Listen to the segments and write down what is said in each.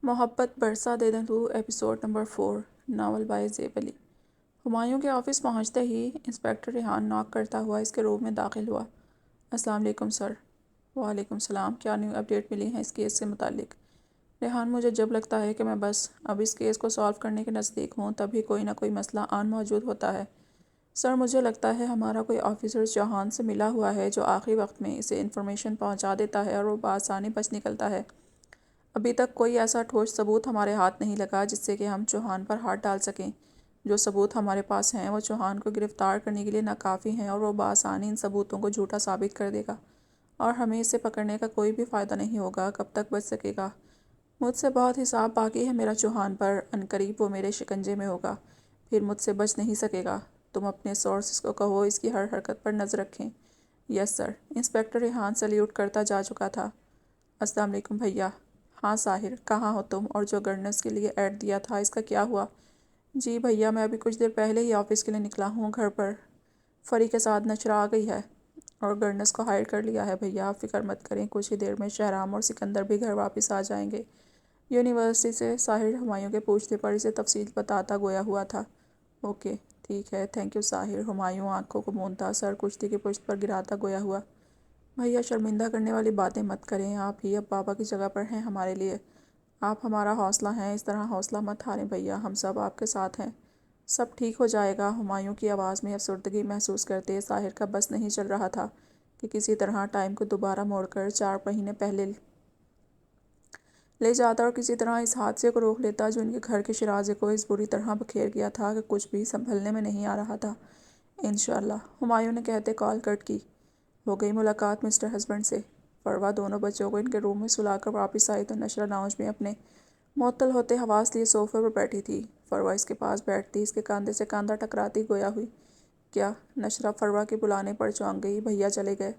محبت برسا دے دیں تو ایپیسوڈ نمبر 4 ناول بائی زیب علی۔ ہمایوں کے آفس پہنچتے ہی انسپیکٹر ریحان ناک کرتا ہوا اس کے روم میں داخل ہوا۔ السلام علیکم سر۔ وعلیکم السلام۔ کیا نیو اپڈیٹ ملی ہیں اس کیس سے متعلق؟ ریحان، مجھے جب لگتا ہے کہ میں بس اب اس کیس کو سالو کرنے کے نزدیک ہوں تبھی کوئی نہ کوئی مسئلہ آن موجود ہوتا ہے۔ سر، مجھے لگتا ہے ہمارا کوئی آفیسر چوہان سے ملا ہوا ہے جو آخری وقت میں اسے انفارمیشن پہنچا دیتا ہے اور وہ بآسانی بچ نکلتا ہے۔ ابھی تک کوئی ایسا ٹھوس ثبوت ہمارے ہاتھ نہیں لگا جس سے کہ ہم چوہان پر ہاتھ ڈال سکیں۔ جو ثبوت ہمارے پاس ہیں وہ چوہان کو گرفتار کرنے کے لیے ناکافی ہیں اور وہ بآسانی ان ثبوتوں کو جھوٹا ثابت کر دے گا اور ہمیں اسے پکڑنے کا کوئی بھی فائدہ نہیں ہوگا۔ کب تک بچ سکے گا؟ مجھ سے بہت حساب باقی ہے میرا چوہان پر، عنقریب وہ میرے شکنجے میں ہوگا، پھر مجھ سے بچ نہیں سکے گا۔ تم اپنے سورسز کو کہو اس کی ہر حرکت پر نظر رکھیں۔ یس سر۔ انسپیکٹر ریحان سلیوٹ کرتا جا چکا تھا۔ السلام علیکم بھیا۔ ہاں ساحر، کہاں ہو تم؟ اور جو گرنس کے لیے ایڈ دیا تھا اس کا کیا ہوا؟ جی بھیا، میں ابھی کچھ دیر پہلے ہی آفس کے لیے نکلا ہوں۔ گھر پر فری کے ساتھ نشرہ آ گئی ہے اور گرنس کو ہائر کر لیا ہے۔ بھیا آپ فکر مت کریں، کچھ ہی دیر میں شہرام اور سکندر بھی گھر واپس آ جائیں گے یونیورسٹی سے۔ ساحر ہمایوں کے پوچھنے پر اسے تفصیل بتاتا گویا ہوا تھا۔ اوکے ٹھیک ہے، تھینک یو ساحر۔ ہمایوں آنکھوں کو مونتا سر کشتی کی پشت پر گراتا گویا ہوا۔ بھیا شرمندہ کرنے والی باتیں مت کریں، آپ ہی اب بابا کی جگہ پر ہیں ہمارے لیے۔ آپ ہمارا حوصلہ ہیں، اس طرح حوصلہ مت ہاریں بھیا، ہم سب آپ کے ساتھ ہیں، سب ٹھیک ہو جائے گا۔ ہمایوں کی آواز میں افسردگی محسوس کرتے ساحر کا بس نہیں چل رہا تھا کہ کسی طرح ٹائم کو دوبارہ موڑ کر 4 مہینے پہلے لے جاتا اور کسی طرح اس حادثے کو روک لیتا جو ان کے گھر کے شیرازے کو اس بری طرح بکھیر گیا تھا کہ کچھ بھی سنبھلنے میں نہیں آ رہا تھا۔ انشاءاللہ، ہمایوں نے کہتے کال کٹ کی۔ ہو گئی ملاقات مسٹر ہسبینڈ سے؟ فروا دونوں بچوں کو ان کے روم میں سلا کر واپس آئی تو نشرہ لاؤنج میں اپنے معطل ہوتے حواس لیے صوفے پر بیٹھی تھی۔ فروا اس کے پاس بیٹھتی، اس کے کاندھے سے کاندھا ٹکراتی گویا ہوئی۔ کیا؟ نشرہ فروا کے بلانے پر چونک گئی۔ بھیا چلے گئے؟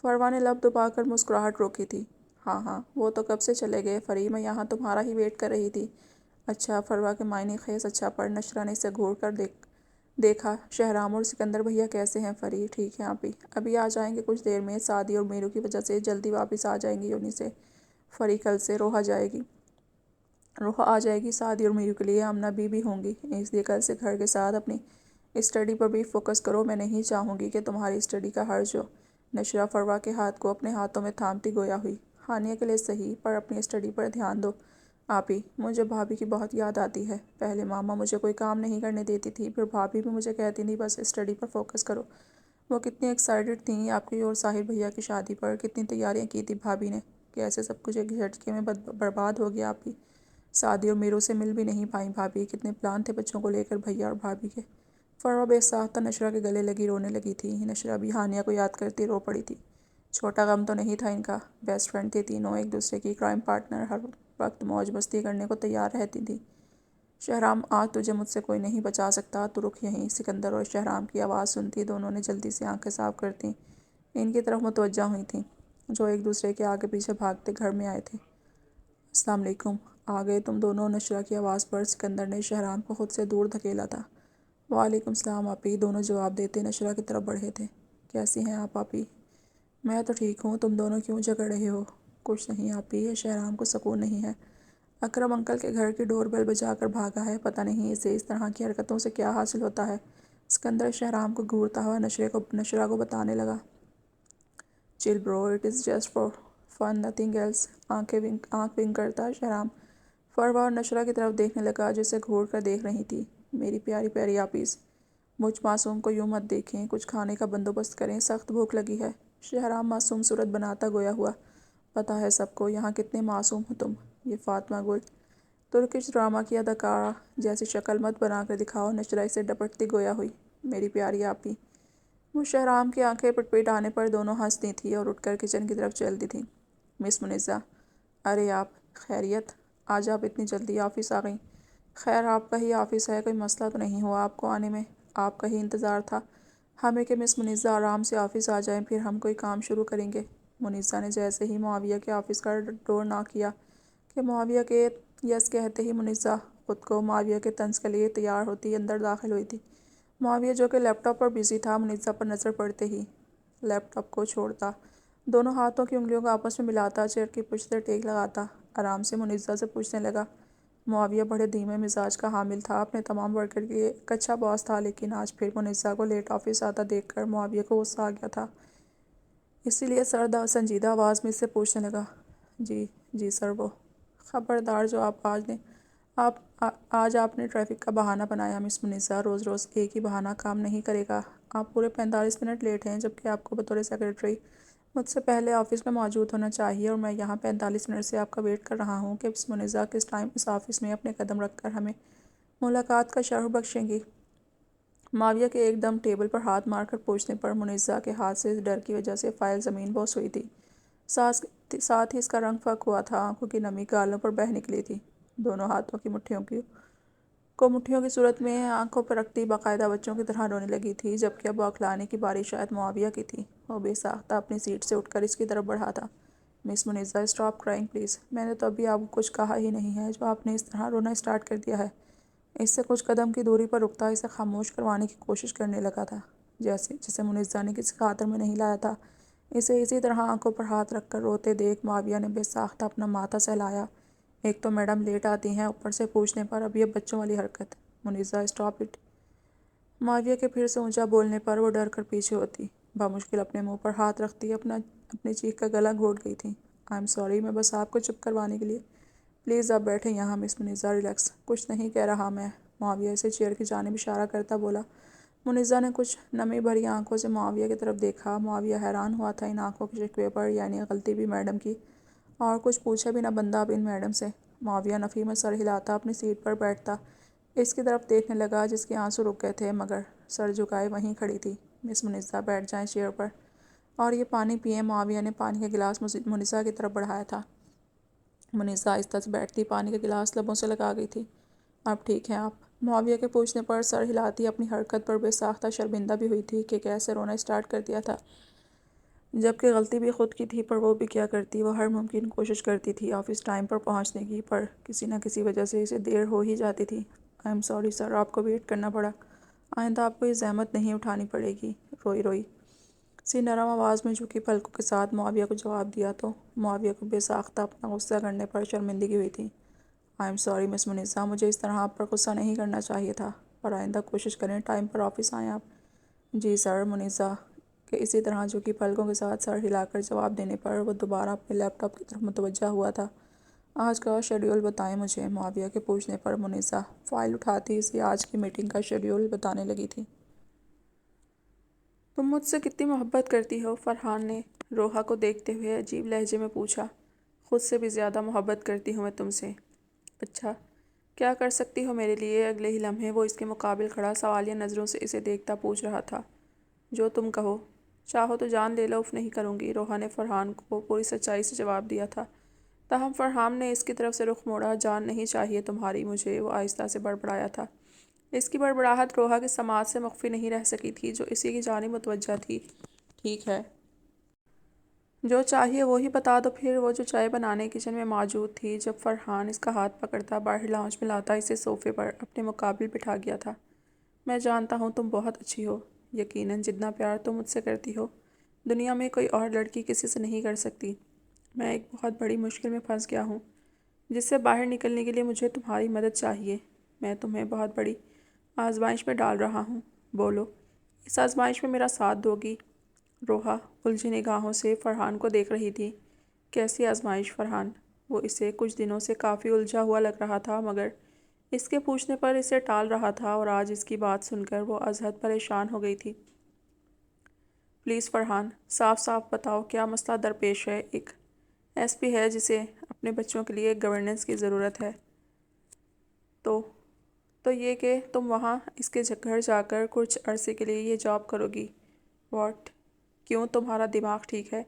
فروا نے لب دبا کر مسکراہٹ روکی تھی۔ ہاں ہاں، وہ تو کب سے چلے گئے فری، میں یہاں تمہارا ہی ویٹ کر رہی تھی۔ اچھا؟ فروا کے معنی خیز اچھا پر نشرہ نے اسے گھور کر دیکھا۔ شہرام اور سکندر بھیا کیسے ہیں فری؟ ٹھیک ہیں آپ ہی، ابھی آ جائیں گے کچھ دیر میں، سعدی اور میرو کی وجہ سے جلدی واپس آ جائیں گے یونی سے۔ فری کل سے روح آ جائے گی سعدی اور میرو کے لیے، آمنہ بھی ہوں گی، اس لیے کل سے گھر کے ساتھ اپنی اسٹڈی پر بھی فوکس کرو، میں نہیں چاہوں گی کہ تمہاری اسٹڈی کا حرج ہو۔ نشرہ فروا کے ہاتھ کو اپنے ہاتھوں میں تھامتی گویا ہوئی۔ ہانیہ کے لیے صحیح، پر اپنی اسٹڈی پر دھیان دو۔ آپ ہی، مجھے بھابھی کی بہت یاد آتی ہے۔ پہلے ماما مجھے کوئی کام نہیں کرنے دیتی تھی، پھر بھابھی بھی مجھے کہتی تھی بس اسٹڈی پر فوکس کرو۔ وہ کتنی ایکسائٹڈ تھیں آپ کی اور ساحر بھیا کی شادی پر، کتنی تیاریاں کی تھی بھابھی نے، کیسے سب کچھ ایک جھٹکے میں برباد ہو گیا آپ ہی۔ سعدی اور میرو سے مل بھی نہیں پائیں بھابھی، کتنے پلان تھے بچوں کو لے کر بھیا اور بھابھی کے۔ فروا بے ساختہ نشرہ کے گلے لگی رونے لگی تھی۔ نشرہ بھی ہانیہ کو یاد کرتی رو پڑی تھی۔ چھوٹا غم تو نہیں تھا ان کا، بیسٹ فرینڈ تھی تینوں، ایک دوسرے کی کرائم پارٹنر، ہر وقت موج مستی کرنے کو تیار رہتی تھی۔ شہرام، آج تجھے مجھ سے کوئی نہیں بچا سکتا، تو رک یہیں۔ سکندر اور شہرام کی آواز سنتی دونوں نے جلدی سے آنکھیں صاف کرتیں ان کی طرف متوجہ ہوئی تھیں جو ایک دوسرے کے آگے پیچھے بھاگتے گھر میں آئے تھے۔ السلام علیکم۔ آ گئے تم دونوں؟ نشرہ کی آواز پر سکندر نے شہرام کو خود سے دور دھکیلا تھا۔ وعلیکم السلام آپی، دونوں جواب دیتے نشرہ کی طرف بڑھے تھے۔ کیسی ہیں آپ آپی؟ میں تو ٹھیک ہوں، تم دونوں کیوں جھگڑ رہے ہو؟ کچھ نہیں آپی، یہ شہرام کو سکون نہیں ہے، اکرم انکل کے گھر کی ڈور بیل بجا کر بھاگا ہے، پتہ نہیں اسے اس طرح کی حرکتوں سے کیا حاصل ہوتا ہے۔ سکندر شہرام کو گھورتا ہوا نشرہ کو بتانے لگا۔ چل bro, it is just for fun nothing else. آنکھ ونک کرتا شہرام فروا اور نشرہ کی طرف دیکھنے لگا جو اسے گھور کر دیکھ رہی تھی۔ میری پیاری پیاری آپیز، مجھ معصوم کو یوں مت دیکھیں، کچھ کھانے کا بندوبست کریں، سخت بھوک لگی ہے۔ شہرام معصوم صورت بناتا گویا ہوا۔ پتہ ہے سب کو یہاں کتنے معصوم ہو تم۔ یہ فاطمہ گل ترکش ڈرامہ کی اداکارہ جیسی شکل مت بنا کر دکھاؤ۔ نشرہ اسے ڈپٹتی گویا ہوئی۔ میری پیاری آپی۔ وہ شہرام کی آنکھیں پٹ آنے پر دونوں ہنستی تھیں اور اٹھ کر کچن کی طرف چلتی تھیں۔ مس منزہ، ارے آپ خیریت؟ آج آپ اتنی جلدی آفس آ گئیں؟ خیر آپ کا ہی آفس ہے، کوئی مسئلہ تو نہیں ہوا آپ کو آنے میں؟ آپ کا ہی انتظار تھا ہمیں کہ مس منزہ آرام سے آفس آ جائیں، پھر ہم کوئی کام شروع کریں گے۔ منزہ نے جیسے ہی معاویہ کے آفس کا ڈور ناک کیا کہ معاویہ کے یس کہتے ہی منزہ خود کو معاویہ کے طنز کے لیے تیار ہوتی اندر داخل ہوئی تھی۔ معاویہ جو کہ لیپ ٹاپ پر بزی تھا، منزہ پر نظر پڑتے ہی لیپ ٹاپ کو چھوڑتا، دونوں ہاتھوں کی انگلیوں کو آپس میں ملاتا، چیئر کی پشت سے ٹیک لگاتا آرام سے منیزہ سے پوچھنے لگا۔ معاویہ بڑے دھیمے مزاج کا حامل تھا، اپنے تمام ورکر کے لیے ایک اچھا باس تھا، لیکن آج پھر منیزہ کو لیٹ آفس آتا دیکھ کر معاویہ کو غصہ آ گیا تھا۔ اسی لیے سنجیدہ آواز میں اس سے پوچھنے لگا، جی سر وہ خبردار جو آج آپ نے ٹریفک کا بہانہ بنایا مس منیزہ، روز روز ایک ہی بہانہ کام نہیں کرے گا۔ آپ پورے 45 منٹ لیٹ ہیں، جبکہ آپ کو بطور سیکرٹری مجھ سے پہلے آفس میں موجود ہونا چاہیے، اور میں یہاں 45 منٹ سے آپ کا ویٹ کر رہا ہوں کہ مس منیزہ کس ٹائم اس آفس میں اپنے قدم رکھ کر ہمیں ملاقات کا شرف بخشیں گی۔ معاویہ کے ایک دم ٹیبل پر ہاتھ مار کر پوچھنے پر منیزہ کے ہاتھ سے اس ڈر کی وجہ سے فائل زمین بوس ہوئی تھی۔ ساتھ ہی اس کا رنگ پھک ہوا تھا، آنکھوں کی نمی گالوں پر بہہ نکلی تھی، دونوں ہاتھوں کی مٹھیوں کی صورت میں آنکھوں پر رکھتی باقاعدہ بچوں کی طرح رونے لگی تھی، جبکہ اب بوکھلانے کی باری شاید معاویہ کی تھی۔ وہ بے ساختہ اپنی سیٹ سے اٹھ کر اس کی طرف بڑھا تھا۔ مس منیزہ اسٹاپ کرائنگ پلیز، میں نے تو ابھی آپ کو کچھ کہا ہی نہیں ہے جو آپ نے اس طرح رونا اسٹارٹ کر دیا ہے۔ اس سے کچھ قدم کی دوری پر رکتا اسے خاموش کروانے کی کوشش کرنے لگا تھا، جسے منیزہ نے کسی خاطر میں نہیں لایا تھا۔ اسے اسی طرح آنکھوں پر ہاتھ رکھ کر روتے دیکھ معاویہ نے بے ساختہ اپنا ماتھا سہلایا۔ ایک تو میڈم لیٹ آتی ہیں، اوپر سے پوچھنے پر اب یہ بچوں والی حرکت۔ Muneeza stop it. معاویہ کے پھر سے اونچا بولنے پر وہ ڈر کر پیچھے ہوتی، بمشکل اپنے منہ پر ہاتھ رکھتی اپنی چیخ کا گلا گھونٹ گئی تھی۔ آئی ایم سوری، میں بس آپ کو چپ کروانے کے لیے۔ پلیز آپ بیٹھیں یہاں مس منیزہ، ریلیکس۔ کچھ نہیں کہہ رہا میں، معاویہ سے چیئر کی جانب اشارہ کرتا بولا۔ منیزہ نے کچھ نمی بھری آنکھوں سے معاویہ کی طرف دیکھا۔ معاویہ حیران ہوا تھا ان آنکھوں کے شکوے پر، یعنی غلطی بھی میڈم کی، اور کچھ پوچھے بھی نہ بندہ اب ان میڈم سے۔ معاویہ نفی میں سر ہلاتا اپنی سیٹ پر بیٹھتا اس کی طرف دیکھنے لگا جس کے آنسو رک گئے تھے، مگر سر جھکائے وہیں کھڑی تھی۔ مس منیزہ بیٹھ جائیں چیئر پر، اور یہ پانی پئیں۔ معاویہ نے پانی کا گلاس منیزہ کی طرف بڑھایا تھا۔ منیزہ آہستہ سے بیٹھتی پانی کا گلاس لبوں سے لگا گئی تھی۔ اب ٹھیک ہیں آپ؟ معاویہ کے پوچھنے پر سر ہلاتی اپنی حرکت پر بے ساختہ شرمندہ بھی ہوئی تھی کہ کیسے رونا اسٹارٹ کر دیا تھا، جبکہ غلطی بھی خود کی تھی، پر وہ بھی کیا کرتی۔ وہ ہر ممکن کوشش کرتی تھی آفس ٹائم پر پہنچنے کی، پر کسی نہ کسی وجہ سے اسے دیر ہو ہی جاتی تھی۔ آئی ایم سوری سر، آپ کو ویٹ کرنا پڑا۔ آئندہ آپ کو یہ زحمت نہیں اٹھانی پڑے گی، روئی سی نرم آواز میں جھکی پلکوں کے ساتھ معاویہ کو جواب دیا تو معاویہ کو بے ساختہ اپنا غصہ کرنے پر شرمندگی ہوئی تھی۔ آئی ایم سوری مس منیزہ، مجھے اس طرح آپ پر غصہ نہیں کرنا چاہیے تھا، اور آئندہ کوشش کریں ٹائم پر آفس آئیں آپ۔ جی سر۔ منیزہ کے اسی طرح جھکی پلکوں کے ساتھ سر ہلا کر جواب دینے پر وہ دوبارہ اپنے لیپ ٹاپ کی طرف متوجہ ہوا تھا۔ آج کا شیڈول بتائیں مجھے، معاویہ کے پوچھنے پر منیزہ فائل اٹھاتی اسے آج کی میٹنگ کا شیڈول بتانے لگی تھی۔ تم مجھ سے کتنی محبت کرتی ہو؟ فرحان نے روحا کو دیکھتے ہوئے عجیب لہجے میں پوچھا۔ خود سے بھی زیادہ محبت کرتی ہوں میں تم سے۔ اچھا، کیا کر سکتی ہو میرے لیے؟ اگلے ہی لمحے وہ اس کے مقابل کھڑا سوالیہ نظروں سے اسے دیکھتا پوچھ رہا تھا۔ جو تم کہو، چاہو تو جان لے لو، اف نہیں کروں گی، روحا نے فرحان کو پوری سچائی سے جواب دیا تھا۔ تاہم فرحان نے اس کی طرف سے رخ موڑا۔ جان نہیں چاہیے تمہاری مجھے، وہ آہستہ سے بڑبڑایا تھا۔ اس کی بڑبڑاہٹ روحا کی سماعت سے مخفی نہیں رہ سکی تھی، جو اسی کی جانب متوجہ تھی۔ ٹھیک ہے، جو چاہیے وہی بتا دو پھر۔ وہ جو چائے بنانے کچن میں موجود تھی، جب فرحان اس کا ہاتھ پکڑتا باہر لاؤنج میں لاتا اسے صوفے پر اپنے مقابل بٹھا گیا تھا۔ میں جانتا ہوں تم بہت اچھی ہو، یقیناً جتنا پیار تم مجھ سے کرتی ہو دنیا میں کوئی اور لڑکی کسی سے نہیں کر سکتی۔ میں ایک بہت بڑی مشکل میں پھنس گیا ہوں، جس سے باہر نکلنے کے لیے مجھے تمہاری مدد چاہیے۔ میں تمہیں بہت بڑی آزمائش میں ڈال رہا ہوں، بولو اس آزمائش میں میرا ساتھ دو گی؟ روحا الجھی نگاہوں سے فرحان کو دیکھ رہی تھی۔ کیسی آزمائش فرحان؟ وہ اسے کچھ دنوں سے کافی الجھا ہوا لگ رہا تھا، مگر اس کے پوچھنے پر اسے ٹال رہا تھا، اور آج اس کی بات سن کر وہ ازحد پریشان ہو گئی تھی۔ پلیز فرحان، صاف صاف بتاؤ کیا مسئلہ درپیش ہے؟ ایک ایس پی ہے جسے اپنے بچوں کے لیے ایک گورننس کی ضرورت ہے، تو یہ کہ تم وہاں اس کے گھر جا کر کچھ عرصے کے لیے یہ جاب کرو گی۔ واٹ؟ کیوں، تمہارا دماغ ٹھیک ہے؟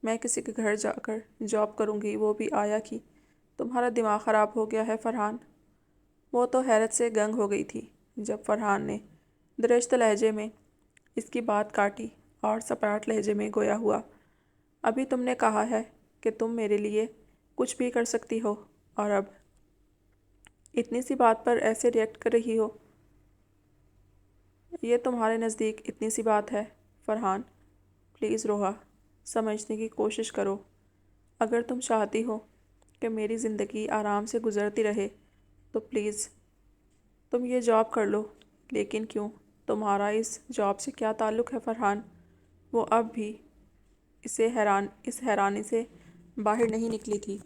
میں کسی کے گھر جا کر جاب کروں گی، وہ بھی آیا کی؟ تمہارا دماغ خراب ہو گیا ہے فرحان؟ وہ تو حیرت سے گنگ ہو گئی تھی جب فرحان نے درشت لہجے میں اس کی بات کاٹی، اور سپراٹ لہجے میں گویا ہوا، ابھی تم نے کہا ہے کہ تم میرے لیے کچھ بھی کر سکتی ہو، اور اب اتنی سی بات پر ایسے ریئیکٹ کر رہی ہو؟ یہ تمہارے نزدیک اتنی سی بات ہے؟ فرحان پلیز روحا، سمجھنے کی کوشش کرو۔ اگر تم چاہتی ہو کہ میری زندگی آرام سے گزرتی رہے تو پلیز تم یہ جاب کر لو۔ لیکن کیوں؟ تمہارا اس جاب سے کیا تعلق ہے فرحان؟ وہ اب بھی اس حیرانی سے باہر نہیں نکلی تھی۔